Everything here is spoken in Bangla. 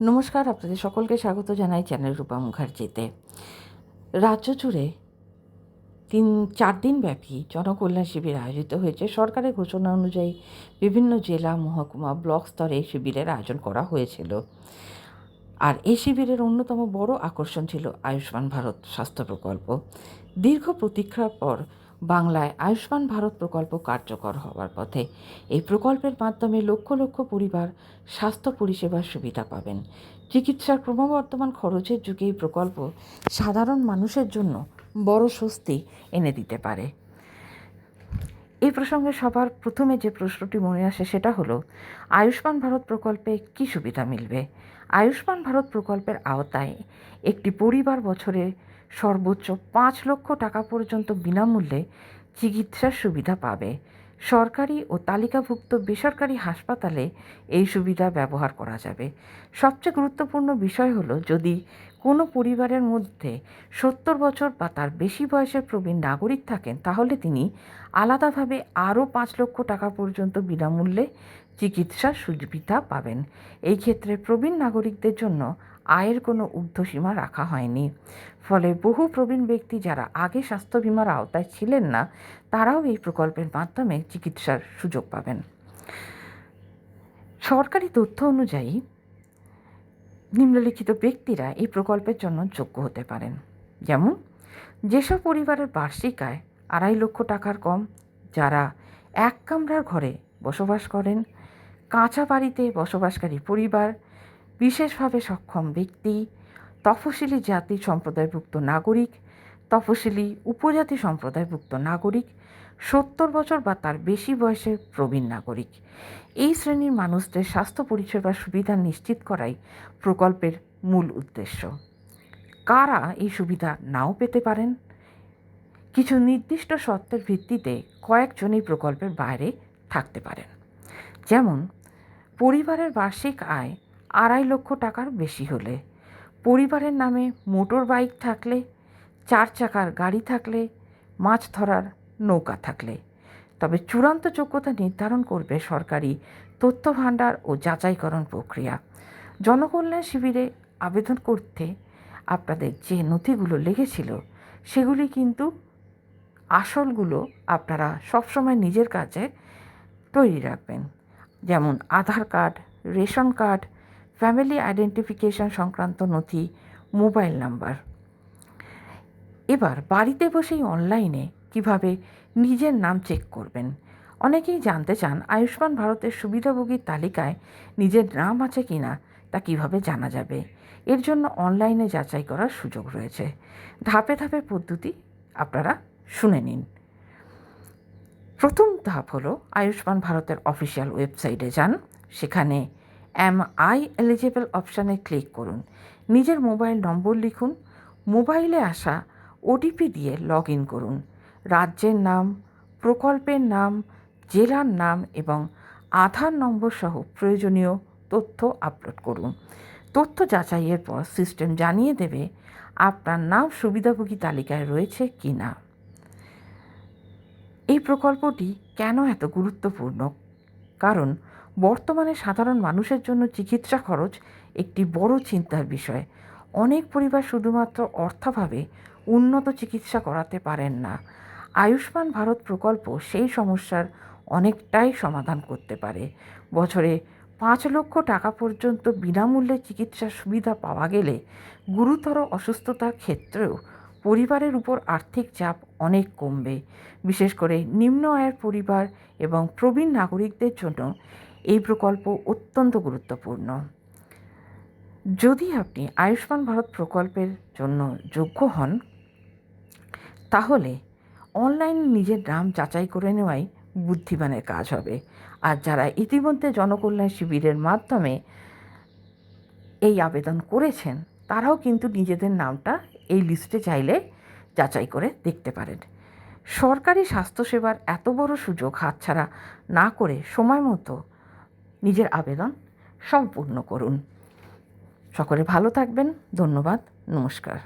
নমস্কার, আপনাদের সকলকে স্বাগত জানাই চ্যানেল রূপা মুখার্জিতে। রাজ্য জুড়ে 4 দিন ব্যাপী জনকল্যাণ শিবির আয়োজিত হয়েছে। সরকারের ঘোষণা অনুযায়ী বিভিন্ন জেলা, মহকুমা, ব্লক স্তরে এই শিবিরের আয়োজন করা হয়েছিল। আর এই শিবিরের অন্যতম বড় আকর্ষণ ছিল আয়ুষ্মান ভারত স্বাস্থ্য প্রকল্প। দীর্ঘ প্রতীক্ষার পর বাংলায় আয়ুষ্মান ভারত প্রকল্প কার্যকর হওয়ার পথে। এই প্রকল্পের মাধ্যমে লক্ষ লক্ষ পরিবার স্বাস্থ্য পরিষেবার সুবিধা পাবেন। চিকিৎসার ক্রমবর্ধমান খরচের যুগে এই প্রকল্প সাধারণ মানুষের জন্য বড় স্বস্তি এনে দিতে পারে। এই প্রসঙ্গে সবার প্রথমে যে প্রশ্নটি মনে আসে সেটা হলো, আয়ুষ্মান ভারত প্রকল্পে কী সুবিধা মিলবে? আয়ুষ্মান ভারত প্রকল্পের আওতায় একটি পরিবার বছরে সর্বোচ্চ 5 লক্ষ টাকা পর্যন্ত বিনামূল্যে চিকিৎসার সুবিধা পাবে। সরকারি ও তালিকাভুক্ত বেসরকারি হাসপাতালে এই সুবিধা ব্যবহার করা যাবে। সবচেয়ে গুরুত্বপূর্ণ বিষয় হলো, যদি কোনো পরিবারের মধ্যে 70 বছর বা তার বেশি বয়সের প্রবীণ নাগরিক থাকেন, তাহলে তিনি আলাদাভাবে আরও 5 লক্ষ টাকা পর্যন্ত বিনামূল্যে চিকিৎসার সুবিধা পাবেন। এই ক্ষেত্রে প্রবীণ নাগরিকদের জন্য আয়ের কোনো ঊর্ধ্বসীমা রাখা হয়নি। ফলে বহু প্রবীণ ব্যক্তি যারা আগে স্বাস্থ্য বিমার আওতায় ছিলেন না, তারাও এই প্রকল্পের মাধ্যমে চিকিৎসার সুযোগ পাবেন। সরকারি তথ্য অনুযায়ী নিম্নলিখিত ব্যক্তিরা এই প্রকল্পের জন্য যোগ্য হতে পারেন। যেমন, যেসব পরিবারের বার্ষিক আয় 2.5 লক্ষ টাকার কম, যারা এক কামরার ঘরে বসবাস করেন, কাঁচা বাড়িতে বসবাসকারী পরিবার, বিশেষভাবে সক্ষম ব্যক্তি, তফসিলি জাতি সম্প্রদায়ভুক্ত নাগরিক, তফসিলি উপজাতি সম্প্রদায়ভুক্ত নাগরিক, 70 বছর বা তার বেশি বয়সের প্রবীণ নাগরিক। এই শ্রেণীর মানুষদের স্বাস্থ্য পরিষেবার সুবিধা নিশ্চিত করাই প্রকল্পের মূল উদ্দেশ্য। কারা এই সুবিধা নাও পেতে পারেন? কিছু নির্দিষ্ট শর্তের ভিত্তিতে কয়েকজন এই প্রকল্পের বাইরে থাকতে পারেন। যেমন, পরিবারের বার্ষিক আয় 2.5 লক্ষ টাকার বেশি হলে, পরিবারের নামে মোটর বাইক থাকলে, 4 চাকার গাড়ি থাকলে, মাছ ধরার নৌকা থাকলে। তবে চূড়ান্ত যোগ্যতা নির্ধারণ করবে সরকারি তথ্য ভাণ্ডার ও যাচাইকরণ প্রক্রিয়া। জনকল্যাণ শিবিরে আবেদন করতে আপনাদের যে নথিগুলো লেগেছিল, সেগুলি কিন্তু আসলগুলো আপনারা সবসময় নিজের কাছে তৈরি রাখবেন। যেমন Aadhaar card, ration card, family identification সংক্রান্ত নথি, মোবাইল নাম্বার। এবার বাড়িতে বসেই অনলাইনে কিভাবে নিজের নাম চেক করবেন? অনেকেই জানতে চান, আয়ুষ্মান ভারতের সুবিধাভোগীর তালিকায় নিজের নাম আছে কিনা তা কিভাবে জানা যাবে। এর জন্য অনলাইনে যাচাই করার সুযোগ রয়েছে। ধাপে ধাপে পদ্ধতি আপনারা শুনে নিন। প্রথম ধাপ হলো, আয়ুষ্মান ভারতের অফিসিয়াল ওয়েবসাইটে যান। সেখানে অ্যাম আই এলিজিবল অপশানে ক্লিক করুন। নিজের মোবাইল নম্বর লিখুন। মোবাইলে আসা ওটিপি দিয়ে লগ ইন করুন। রাজ্যের নাম, প্রকল্পের নাম, জেলার নাম এবং আধার নম্বর সহ প্রয়োজনীয় তথ্য আপলোড করুন। তথ্য যাচাইয়ের পর সিস্টেম জানিয়ে দেবে আপনার নাম সুবিধাভোগী তালিকায় রয়েছে কি না। এই প্রকল্পটি কেন এত গুরুত্বপূর্ণ? কারণ বর্তমানে সাধারণ মানুষের জন্য চিকিৎসা খরচ একটি বড় চিন্তার বিষয়। অনেক পরিবার শুধুমাত্র অর্থাভাবে উন্নত চিকিৎসা করাতে পারেন না। আয়ুষ্মান ভারত প্রকল্প সেই সমস্যার অনেকটাই সমাধান করতে পারে। বছরে 5 লক্ষ টাকা পর্যন্ত বিনামূল্যে চিকিৎসার সুবিধা পাওয়া গেলে গুরুতর অসুস্থতার ক্ষেত্রেও পরিবারের উপর আর্থিক চাপ অনেক কমবে। বিশেষ করে নিম্ন আয়ের পরিবার এবং প্রবীণ নাগরিকদের জন্য এই প্রকল্প অত্যন্ত গুরুত্বপূর্ণ। যদি আপনি আয়ুষ্মান ভারত প্রকল্পের জন্য যোগ্য হন, তাহলে অনলাইনে নিজের নাম যাচাই করে নেওয়াই বুদ্ধিমানের কাজ হবে। আর যারা ইতিমধ্যে জনকল্যাণ শিবিরের মাধ্যমে এই আবেদন করেছেন, তারাও কিন্তু নিজেদের নামটা এই লিস্টে চাইলে যাচাই করে দেখতে পারেন। সরকারি স্বাস্থ্যসেবার এত বড় সুযোগ হাতছাড়া না করে সময় মতো নিজের আবেদন সম্পূর্ণ করুন। সকলে ভালো থাকবেন। ধন্যবাদ। নমস্কার।